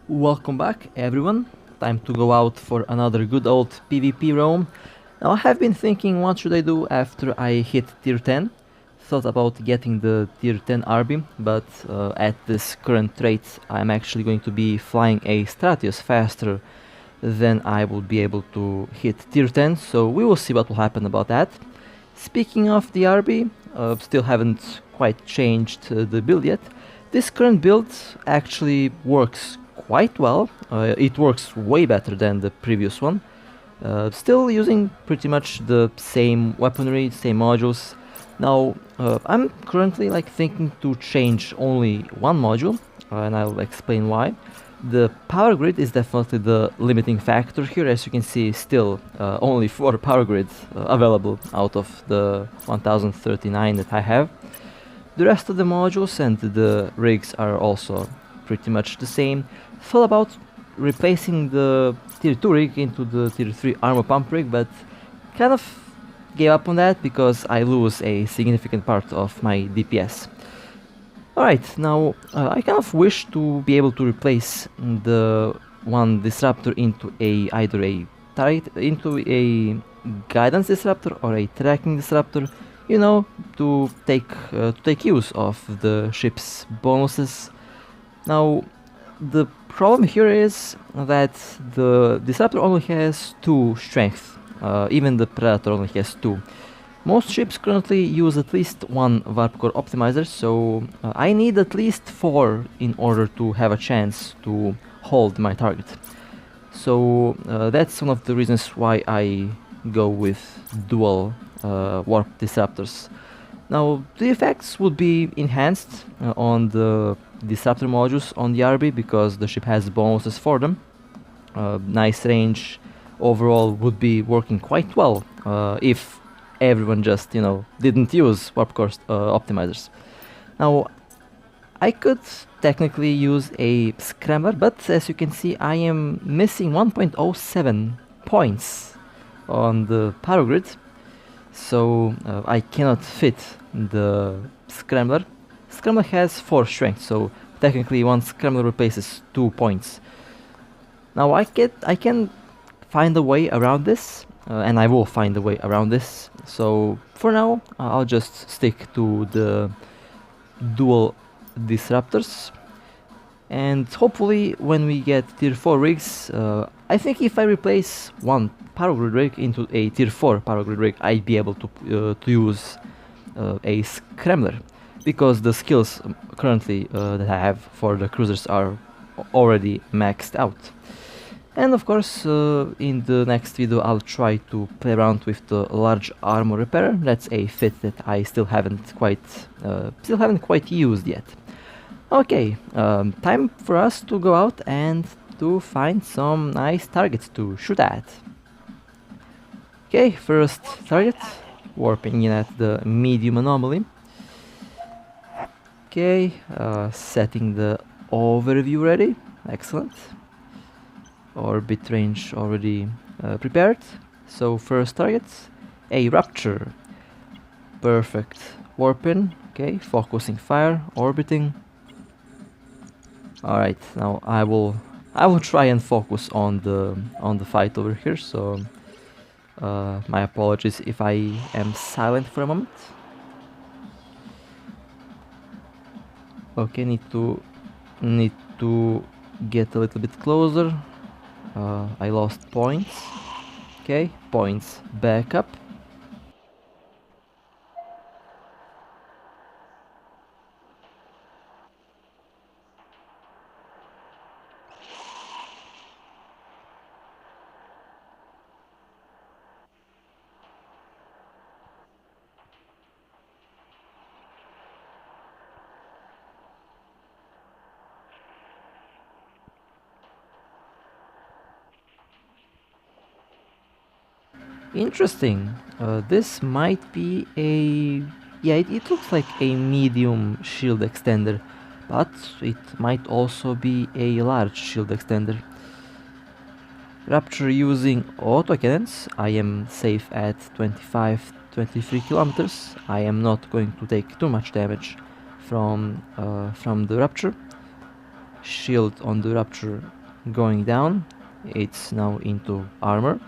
Welcome back everyone, time to go out for another good old PvP roam. Now I have been thinking what should I do after I hit tier 10. Thought about getting the tier 10 Arby, but at this current rate I'm actually going to be flying a Stratius faster than I will be able to hit tier 10, so we will see what will happen about that. Speaking of the Arby, still haven't quite changed the build yet. This current build actually works quite well. It works way better than the previous one. Still using pretty much the same weaponry, same modules. Now I'm currently thinking to change only one module, and I'll explain why. The power grid is definitely the limiting factor here. As you can see, still only 4 power grids available out of the 1039 that I have. The rest of the modules and the rigs are also pretty much the same. Thought about replacing the tier 2 rig into the tier 3 armor pump rig, but kind of gave up on that because I lose a significant part of my DPS. Alright, now I kind of wish to be able to replace the one disruptor into either a guidance disruptor or a tracking disruptor, you know, to take use of the ship's bonuses. Now the problem here is that the disruptor only has 2 strength, even the predator only has 2. Most ships currently use at least 1 warp core optimizer, so I need at least 4 in order to have a chance to hold my target. So that's one of the reasons why I go with dual warp disruptors. Now the effects would be enhanced on the disruptor modules on the RB because the ship has bonuses for them. Nice range overall would be working quite well if everyone just, you know, didn't use warp core optimizers. Now I could technically use a scrambler, but as you can see I am missing 1.07 points on the power grid, so I cannot fit the scrambler. Scrambler has 4 strength, so technically one scrambler replaces 2 points. Now I can find a way around this, and I will find a way around this. So for now I'll just stick to the dual disruptors, and hopefully when we get tier 4 rigs, I think if I replace one power grid rig into a tier 4 power grid rig, I'd be able to use a scrambler, because the skills currently that I have for the cruisers are already maxed out. And of course in the next video I'll try to play around with the large armor repairer. That's a fit that I still haven't quite used yet. Okay, time for us to go out and to find some nice targets to shoot at. Okay, first target, warping in at the medium anomaly. Okay, setting the overview ready, excellent. Orbit range already prepared. So first target, a rupture. Perfect. Warp in. Okay, focusing fire, orbiting. Alright, now I will try and focus on the fight over here, so my apologies if I am silent for a moment. Okay, need to get a little bit closer. I lost points. Okay, points back up. Interesting. This might be a... yeah, it looks like a medium shield extender, but it might also be a large shield extender. Rupture using autocannons. I am safe at 25-23 kilometers. I am not going to take too much damage from the rupture. Shield on the rupture going down. It's now into armor.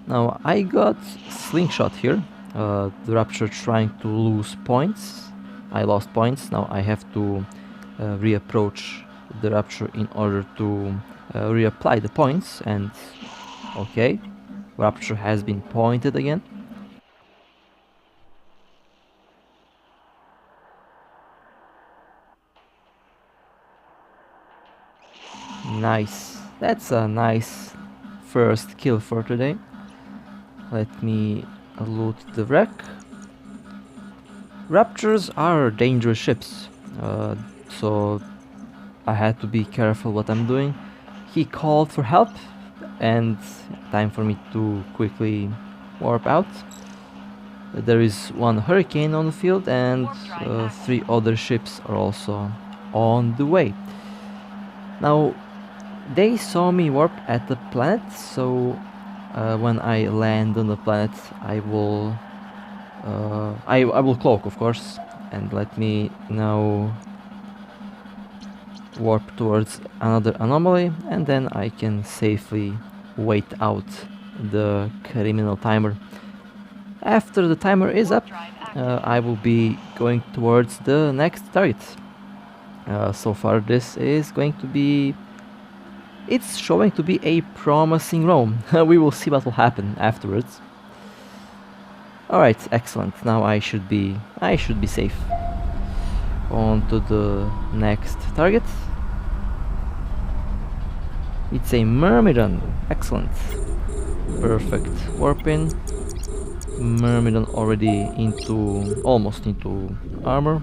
Now I got slingshot here. The Rapture trying to lose points. I lost points. Now I have to reapproach the Rapture in order to reapply the points. And okay, Rapture has been pointed again. Nice. That's a nice first kill for today. Let me loot the wreck. Raptors are dangerous ships, so I had to be careful what I'm doing. He called for help, and time for me to quickly warp out. There is one hurricane on the field, and 3 other ships are also on the way. Now, they saw me warp at the planet, so when I land on the planet, I will cloak, of course, and let me now warp towards another anomaly, and then I can safely wait out the criminal timer. After the timer is up, I will be going towards the next target. So far this is going to be... it's showing to be a promising roam. We will see what will happen afterwards. Alright, excellent. Now I should be safe. On to the next target. It's a Myrmidon. Excellent. Perfect. Warp in. Myrmidon already almost into armor.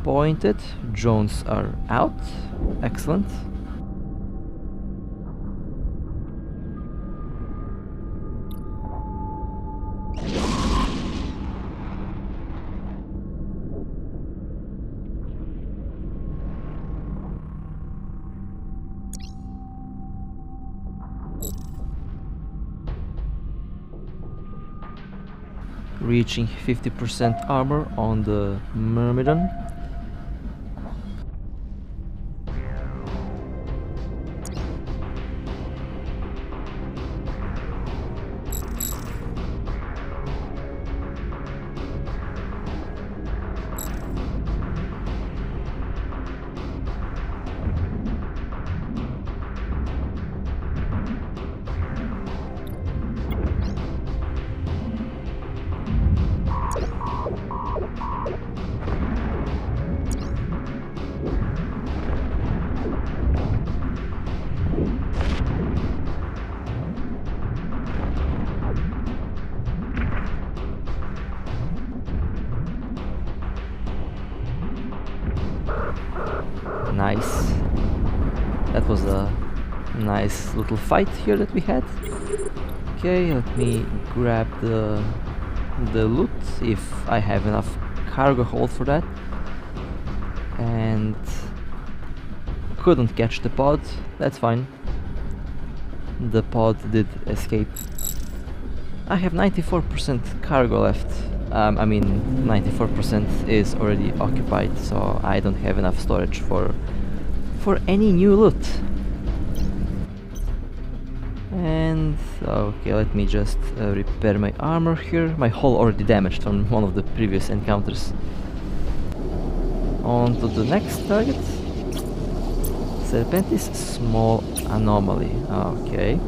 Pointed. Drones are out. Excellent. Reaching 50% armor on the Myrmidon. Nice. That was a nice little fight here that we had. Okay, let me grab the loot if I have enough cargo hold for that. And couldn't catch the pod. That's fine. The pod did escape. I have 94% cargo left. I mean 94% is already occupied, so I don't have enough storage for any new loot. And okay, let me just repair my armor here. My hull already damaged from one of the previous encounters. On to the next target. Serpentis small anomaly. Okay.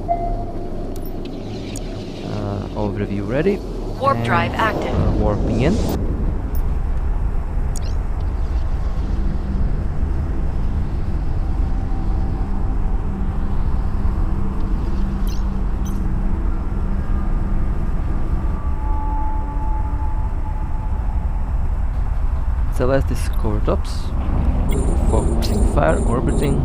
Overview ready. Warp drive active. Warping in. Celestis Covert ops. Focusing fire, orbiting.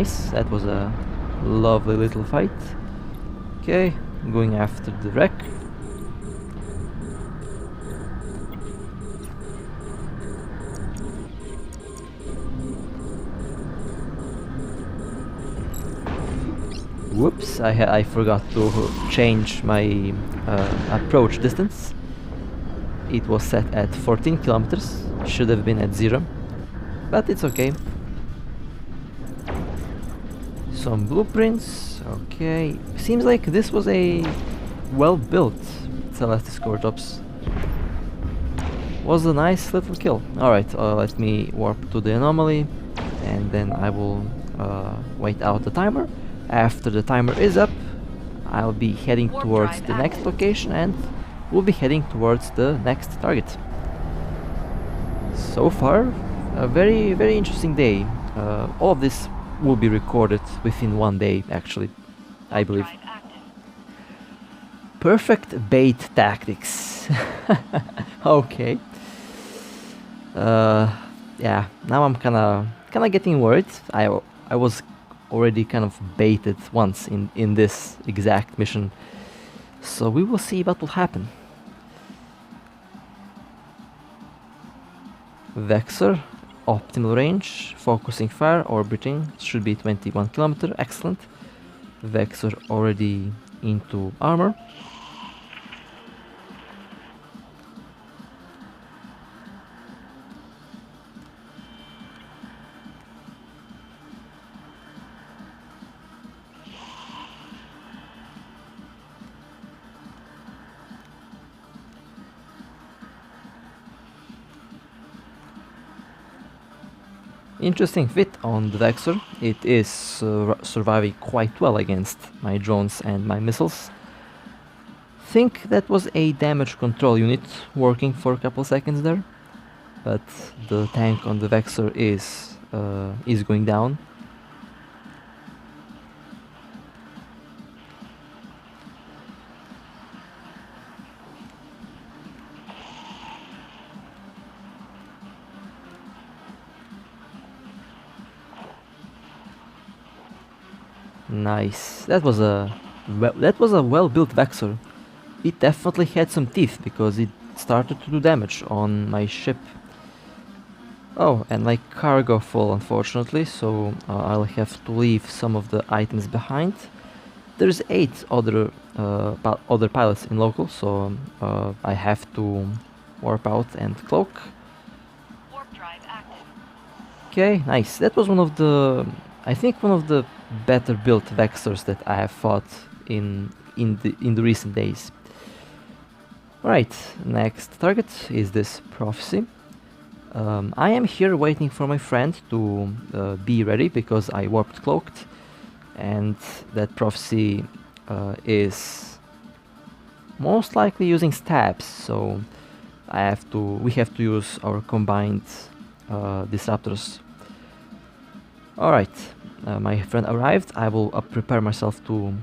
Nice, that was a lovely little fight. Okay, going after the wreck. Whoops, I forgot to change my approach distance. It was set at 14 kilometers, should have been at 0, but it's okay. Some blueprints, okay. Seems like this was a well-built Celestis Cortops. Was a nice little kill. Alright, let me warp to the anomaly, and then I will wait out the timer. After the timer is up, I'll be heading towards the next location, and we'll be heading towards the next target. So far, a very, very interesting day. All of this will be recorded within 1 day, actually, I believe. Perfect bait tactics. Okay. Yeah, now I'm kinda getting worried. I was already kind of baited once in this exact mission, so we will see what will happen. Vexer, optimal range, focusing fire, orbiting, should be 21 kilometer, excellent. Vexer already into armor. Interesting fit on the Vexer. It is surviving quite well against my drones and my missiles. Think that was a damage control unit working for a couple seconds there, but the tank on the Vexer is going down. Nice. That was a well-built Vexer. It definitely had some teeth because it started to do damage on my ship. Oh, and my cargo full, unfortunately, so I'll have to leave some of the items behind. There's 8 other pilots in local, so I have to warp out and cloak. Warp drive active. Okay, nice. That was I think one of the better built Vexers that I have fought in the recent days. Right, next target is this prophecy. I am here waiting for my friend to be ready because I warped cloaked, and that prophecy is most likely using stabs, so we have to use our combined disruptors. Alright, my friend arrived. I will prepare myself to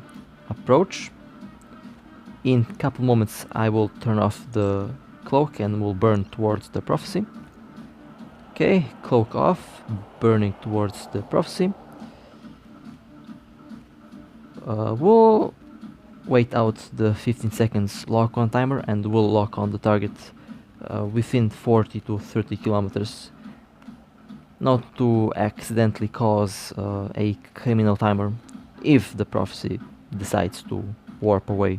approach. In a couple moments I will turn off the cloak and will burn towards the prophecy. Okay, cloak off, burning towards the prophecy. We'll wait out the 15 seconds lock on timer and we'll lock on the target within 40 to 30 kilometers. Not to accidentally cause a criminal timer if the prophecy decides to warp away.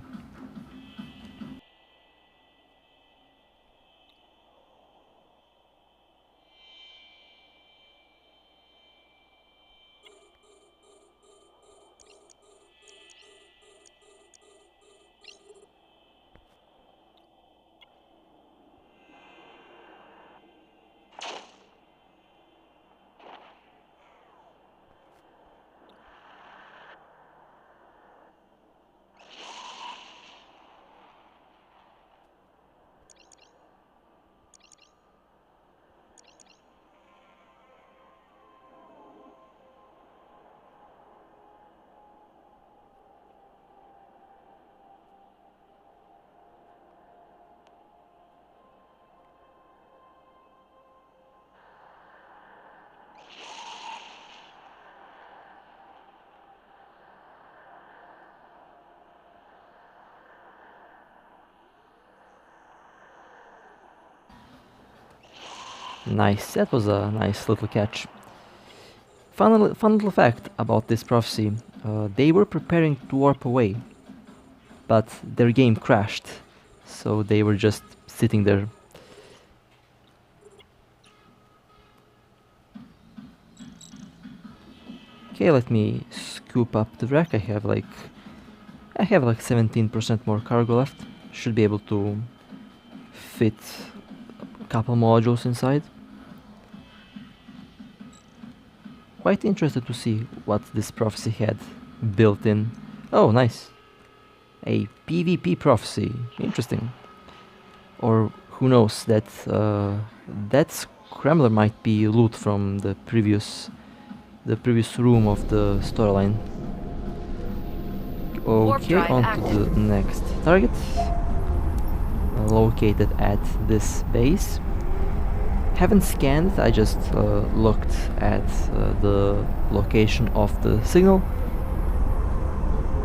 Nice, that was a nice little catch. Fun little fact about this prophecy. They were preparing to warp away, but their game crashed, so they were just sitting there. Okay, let me scoop up the wreck. I have like 17% more cargo left. Should be able to fit a couple modules inside. Quite interested to see what this prophecy had built in. Oh, nice. A PvP prophecy. Interesting. Or who knows, that scrambler might be loot from the previous room of the storyline. Okay, on to the next target. Located at this base. Haven't scanned, I just looked at the location of the signal.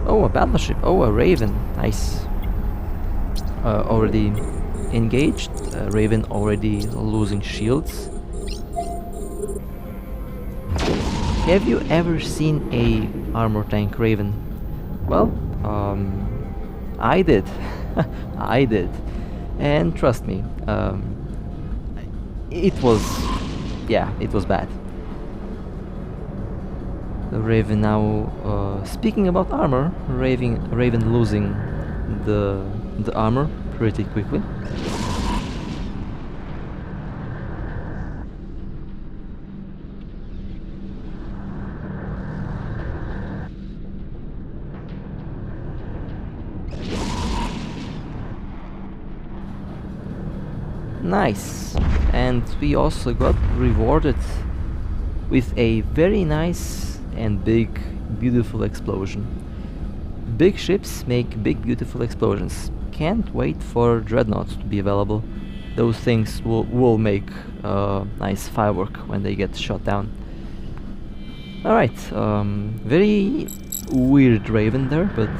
Oh, a battleship. Oh, a Raven. Nice. Already engaged. Raven already losing shields. Have you ever seen a armor tank Raven? Well, I did. I did. And trust me, it was bad. The Raven now, speaking about armor, Raven losing the armor pretty quickly. Nice, and we also got rewarded with a very nice and big, beautiful explosion. Big ships make big, beautiful explosions. Can't wait for dreadnoughts to be available. Those things will make nice firework when they get shot down. Alright, very weird Raven there, but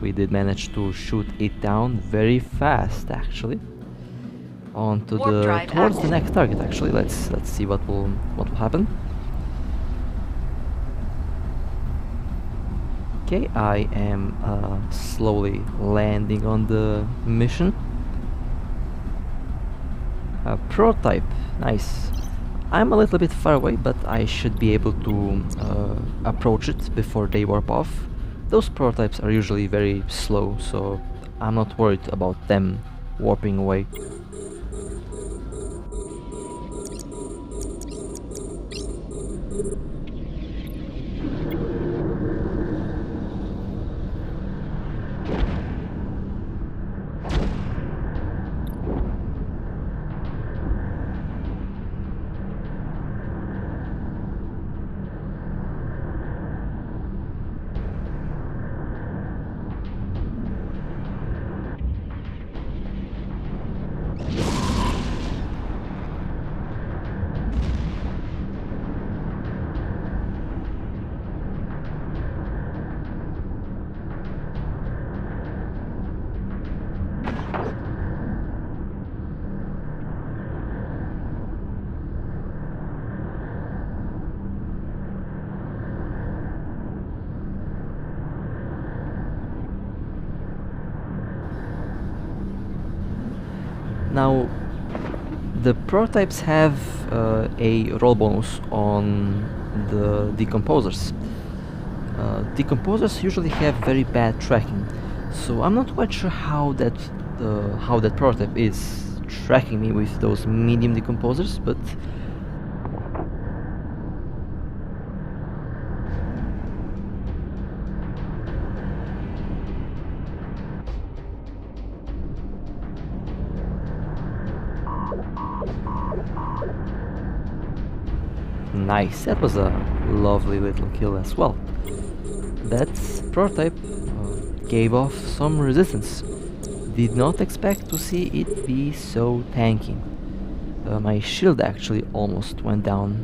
we did manage to shoot it down very fast actually. On to towards the next target actually. Let's see what will happen. Okay, I am slowly landing on the mission. Prototype, nice. I'm a little bit far away, but I should be able to approach it before they warp off. Those prototypes are usually very slow, so I'm not worried about them warping away. Now, the prototypes have a roll bonus on the decomposers. Decomposers usually have very bad tracking, so I'm not quite sure how that prototype is tracking me with those medium decomposers, but nice, that was a lovely little kill as well. That prototype gave off some resistance. Did not expect to see it be so tanky. My shield actually almost went down.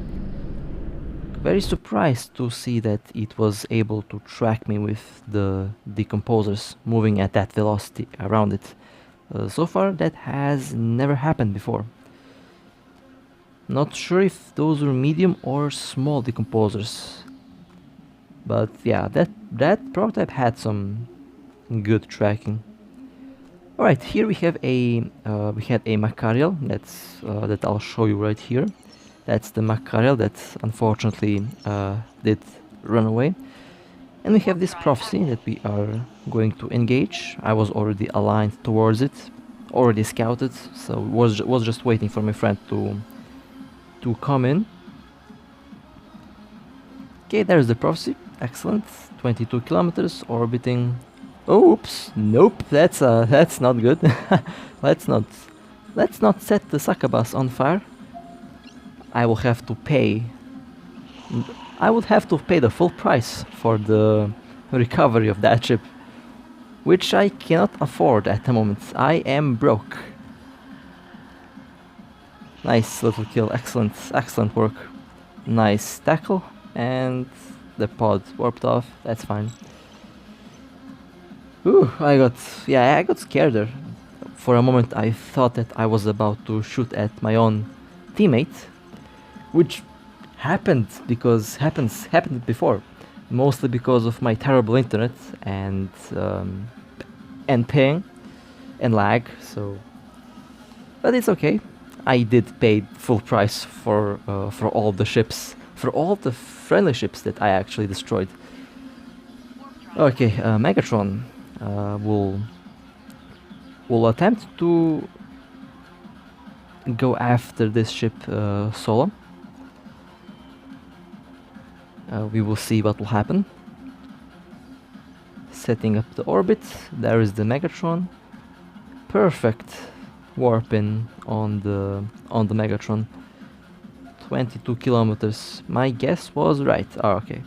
Very surprised to see that it was able to track me with the decomposers moving at that velocity around it. So far that has never happened before. Not sure if those were medium or small decomposers. But yeah, that prototype had some good tracking. Alright, here we have we had a Macarial that I'll show you right here. That's the Macarial that unfortunately did run away. And we have this prophecy that we are going to engage. I was already aligned towards it, already scouted, so was just waiting for my friend to come in. Okay, there's the prophecy. Excellent. 22 kilometers orbiting. Oh, oops. Nope. That's not good. let's not set the succubus on fire. I will have to pay. I would have to pay the full price for the recovery of that ship, which I cannot afford at the moment. I am broke. Nice little kill. Excellent work. Nice tackle, and the pod warped off. That's fine. Ooh, I got scared there. For a moment I thought that I was about to shoot at my own teammate, which happened before, mostly because of my terrible internet and ping and lag. So, but it's okay. I did pay full price for all the ships, for all the friendly ships that I actually destroyed. Okay, Megatron will attempt to go after this ship solo. We will see what will happen. Setting up the orbit. There is the Megatron. Perfect warp in on the Megatron. 22 kilometers. My guess was right. Oh, okay.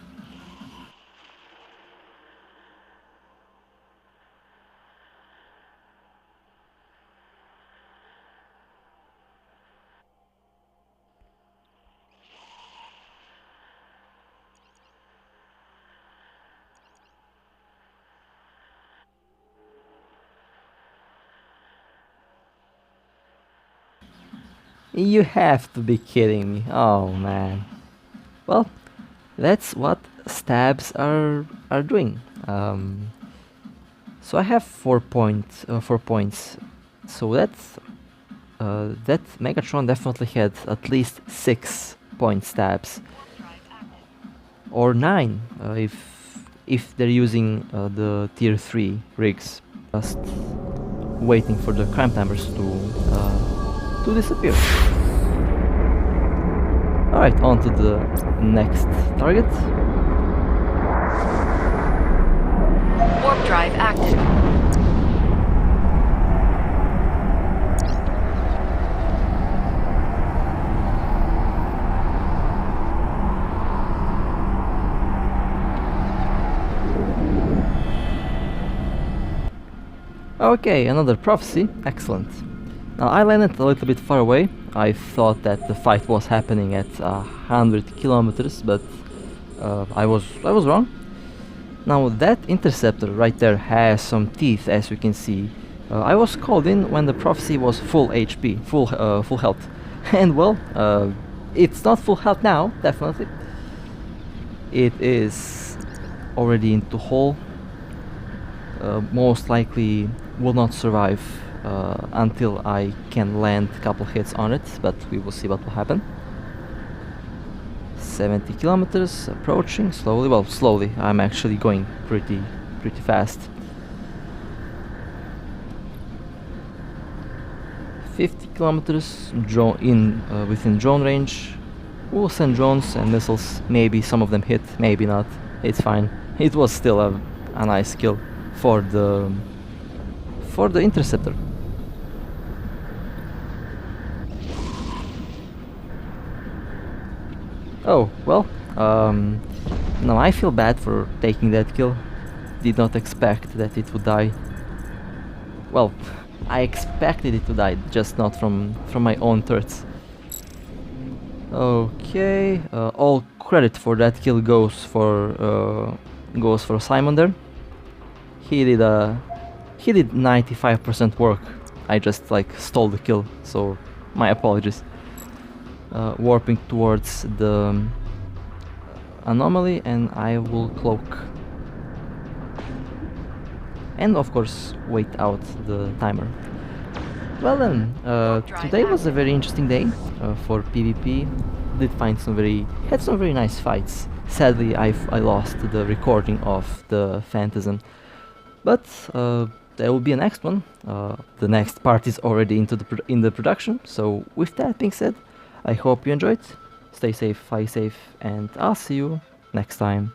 You have to be kidding me. Oh man. Well, that's what stabs are doing. So I have 4 points. So that's that Megatron definitely had at least 6 point stabs, or 9 if they're using the tier 3 rigs. Just waiting for the crime timers to disappear. Alright, on to the next target. Warp drive active. Okay, another prophecy. Excellent. Now I landed a little bit far away. I thought that the fight was happening at 100 kilometers, but I was wrong. Now that interceptor right there has some teeth, as you can see. I was called in when the prophecy was full HP, full health, and well, it's not full health now. Definitely, it is already into hull. Most likely will not survive until I can land a couple hits on it, but we will see what will happen. 70 kilometers, approaching slowly. Well, slowly. I'm actually going pretty fast. 50 kilometers within drone range. We'll send drones and missiles. Maybe some of them hit, maybe not. It's fine. It was still a nice kill for the interceptor. Oh, well, now I feel bad for taking that kill. Did not expect that it would die. Well, I expected it to die, just not from my own turrets. Okay, all credit for that kill goes for Simon there. He did 95% work. I just like stole the kill, so my apologies. warping towards the anomaly, and I will cloak. And of course wait out the timer. Well then, today was a very interesting day for PvP. Had some very nice fights. Sadly, I lost the recording of the Phantasm, but there will be a next one. The next part is already in the production. So with that being said, I hope you enjoyed. Stay safe, fly safe, and I'll see you next time.